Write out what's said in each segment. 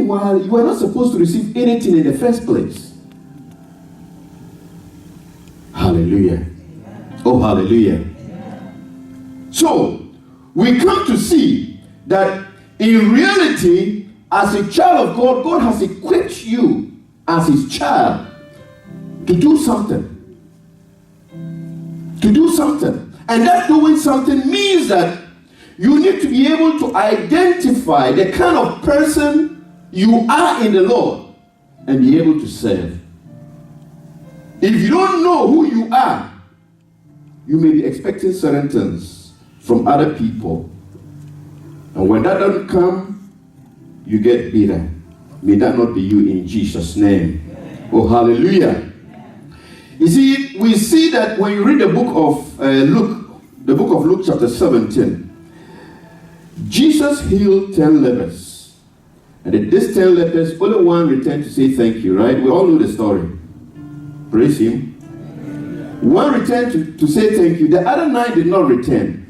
Meanwhile, you are not supposed to receive anything in the first place. Hallelujah. Oh, hallelujah. So, we come to see that in reality, as a child of God, God has equipped you as his child to do something. To do something. And that doing something means that you need to be able to identify the kind of person you are in the Lord and be able to serve. If you don't know who you are, you may be expecting certain things from other people. And when that doesn't come, you get bitter. May that not be you in Jesus' name. Oh, hallelujah. You see, we see that when you read the book of Luke chapter 17, Jesus healed 10 lepers. And these 10 lepers, only one returned to say thank you, right? We all know the story. Praise him. One returned to say thank you. The other 9 did not return.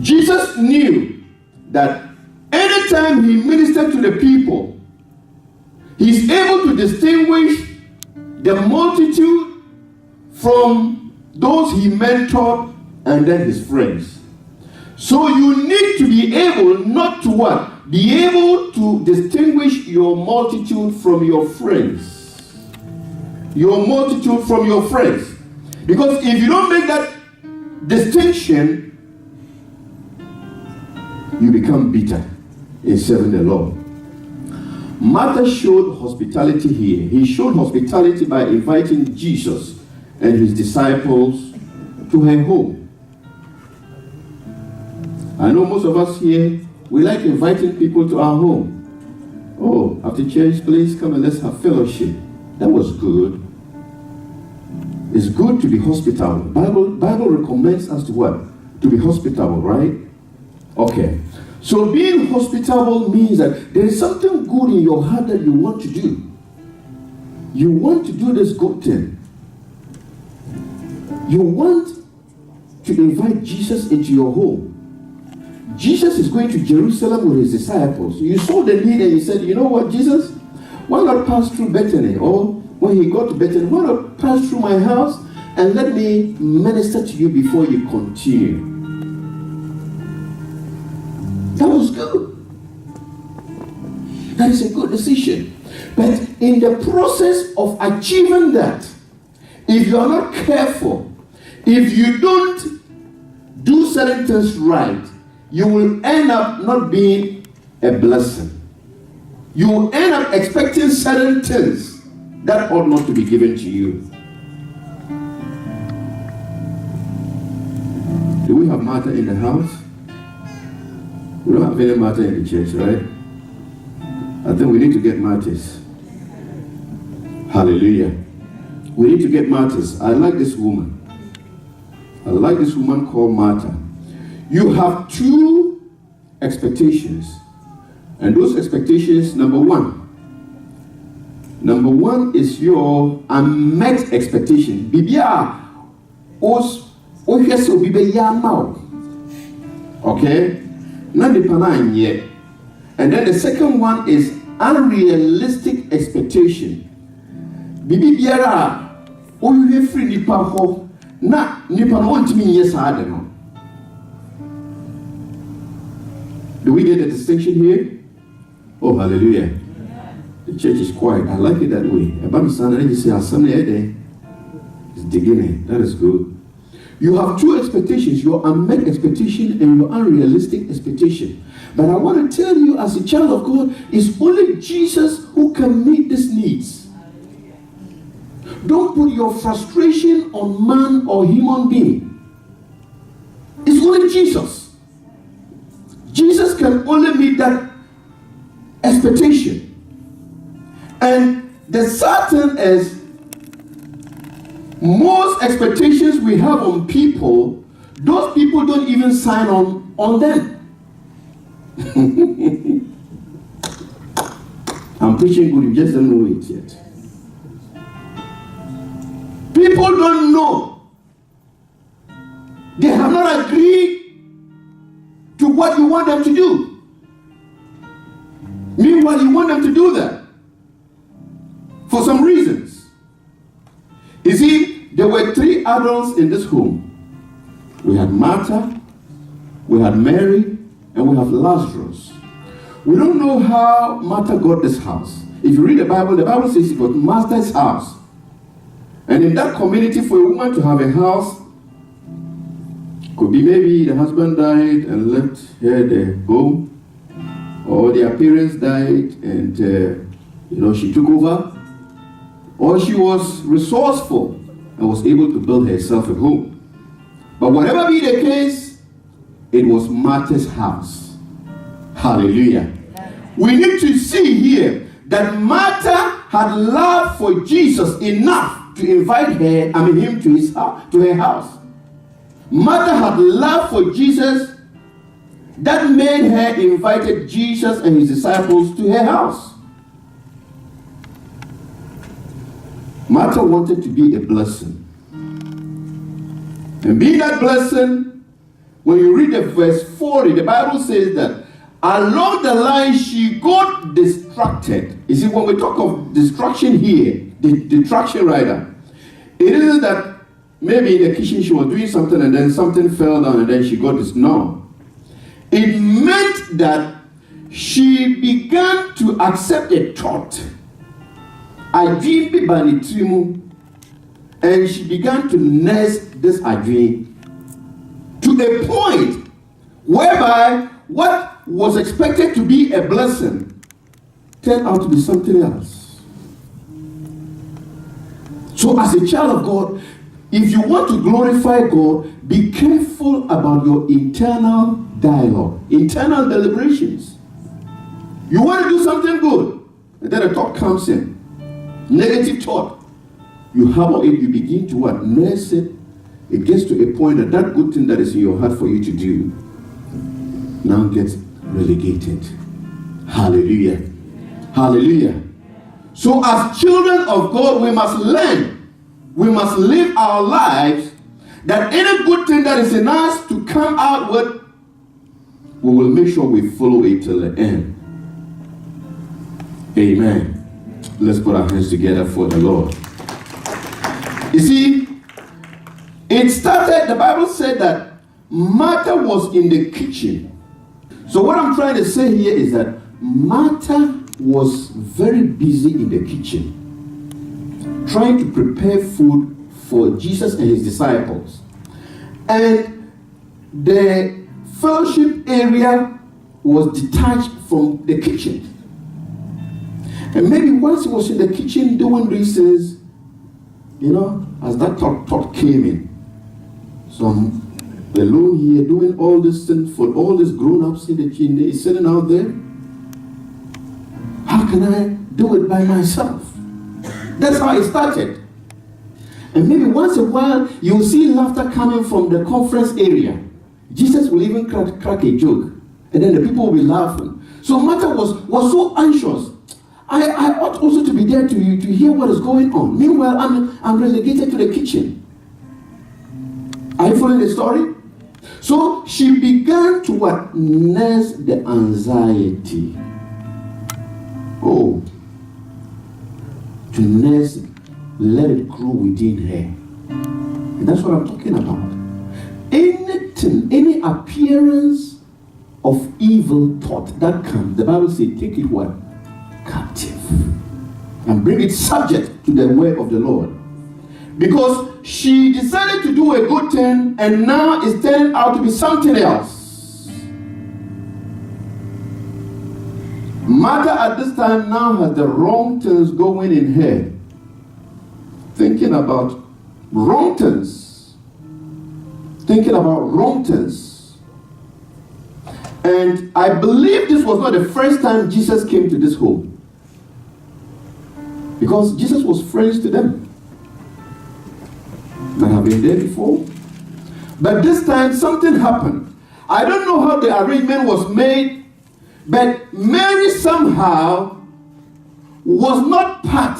Jesus knew that anytime he ministered to the people, he's able to distinguish the multitude from those he mentored and then his friends. So you need to be able not to what? Be able to distinguish your multitude from your friends. Your multitude from your friends. Because if you don't make that distinction, you become bitter in serving the Lord. Martha showed hospitality here. He showed hospitality by inviting Jesus and his disciples to her home. I know most of us here, we like inviting people to our home. Oh, after church, please come and let's have fellowship. That was good. It's good to be hospitable. Bible recommends us to what? To be hospitable, right? Okay. So being hospitable means that there is something good in your heart that you want to do. You want to do this good thing. You want to invite Jesus into your home. Jesus is going to Jerusalem with his disciples. You saw the need and you said, you know what, Jesus? Why not pass through Bethany? Or when he got to Bethany, why not pass through my house and let me minister to you before you continue? That was good. That is a good decision. But in the process of achieving that, if you are not careful, if you don't do certain things right, you will end up not being a blessing. You will end up expecting certain things that ought not to be given to you. Do we have Martha in the house? We don't have any Martha in the church, right? I think we need to get Marthas. Hallelujah. We need to get Marthas. I like this woman. I like this woman called Martha. You have 2 expectations. And those expectations, number one is your unmet expectation. Okay? And then the second one is unrealistic expectation. Bibi biara o hwe free nipa ho na nipa no ntimi yes ade no. Do we get the distinction here? Oh, hallelujah. The church is quiet. I like it that way. It's digging. That is good. You have 2 expectations, your unmet expectation and your unrealistic expectation. But I want to tell you, as a child of God, it's only Jesus who can meet these needs. Don't put your frustration on man or human being. It's only Jesus. Jesus can only meet that expectation. And the sad thing is, most expectations we have on people, those people don't even sign on them. I'm preaching good, you just don't know it yet. People don't know. They have not agreed to what you want them to do. Meanwhile, you want them to do that for some reasons. You see, there were 3 adults in this home. We had Martha, we had Mary, and we have Lazarus. We don't know how Martha got this house. If you read the Bible says it was Martha's house. And in that community, for a woman to have a house, could be maybe the husband died and left her the home, or their parents died and she took over, or she was resourceful and was able to build herself a home. But whatever be the case, it was Martha's house. Hallelujah. We need to see here that Martha had love for Jesus enough to invite him to her house. Martha had love for Jesus that made her invited Jesus and his disciples to her house. Martha wanted to be a blessing. And being that blessing, when you read the verse 40, the Bible says that along the line she got distracted. You see, when we talk of distraction here, the distraction rather, it isn't that maybe in the kitchen she was doing something and then something fell down and then she got this. No. It meant that she began to accept a thought. And she began to nurse this dream to a point whereby what was expected to be a blessing turned out to be something else. So as a child of God, if you want to glorify God, be careful about your internal dialogue, internal deliberations. You want to do something good, and then a thought comes in. Negative thought. You harbor it, you begin to what? Nurse it. It gets to a point that that good thing that is in your heart for you to do now gets relegated. Hallelujah. Hallelujah. So as children of God, we must learn, we must live our lives that any good thing that is in us to come out with, we will make sure we follow it till the end. Amen. Let's put our hands together for the Lord. You see, it started, the Bible said that Martha was in the kitchen. So what I'm trying to say here is that Martha was very busy in the kitchen, trying to prepare food for Jesus and his disciples. And the fellowship area was detached from the kitchen. And maybe once he was in the kitchen doing these things, as that thought came in, so I'm alone here doing all this thing for all these grown-ups in the kitchen, they're sitting out there. How can I do it by myself? That's how it started. And maybe once in a while, you'll see laughter coming from the conference area. Jesus will even crack a joke, and then the people will be laughing. So Martha was so anxious. I ought also to be there to hear what is going on. Meanwhile, I'm relegated to the kitchen. Are you following the story? So she began to nurse the anxiety. Oh, to nurse it, let it grow within her. And that's what I'm talking about. Anything, any appearance of evil thought that comes, the Bible says, take it what? Captive. And bring it subject to the word of the Lord. Because she decided to do a good thing and now it's turning out to be something else. Martha at this time now has the wrong things going in her. Thinking about wrong things. Thinking about wrong things. And I believe this was not the first time Jesus came to this home. Because Jesus was friends to them. Might have been there before. But this time something happened. I don't know how the arrangement was made, but Mary somehow was not part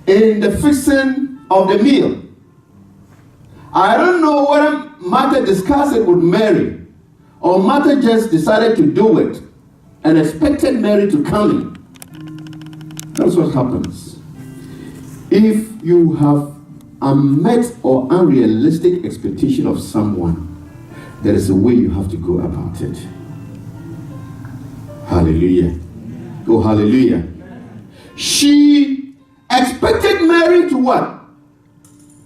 in the fixing of the meal. I don't know whether Martha discussed it with Mary, or Martha just decided to do it. and expected Mary to come in. That's what happens. If you have unmet or unrealistic expectation of someone, there is a way you have to go about it. Hallelujah. Oh, hallelujah. She expected Mary to what?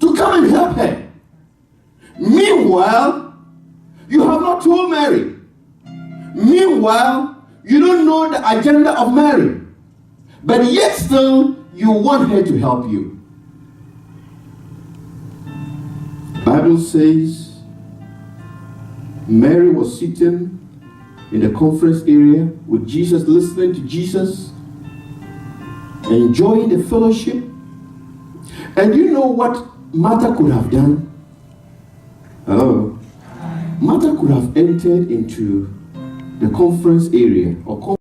To come and help her. Meanwhile, you have not told Mary. Meanwhile, you don't know the agenda of Mary. But yet still, you want her to help you. Bible says Mary was sitting in the conference area with Jesus, listening to Jesus, enjoying the fellowship. And you know what Martha could have done? Martha could have entered into the conference area or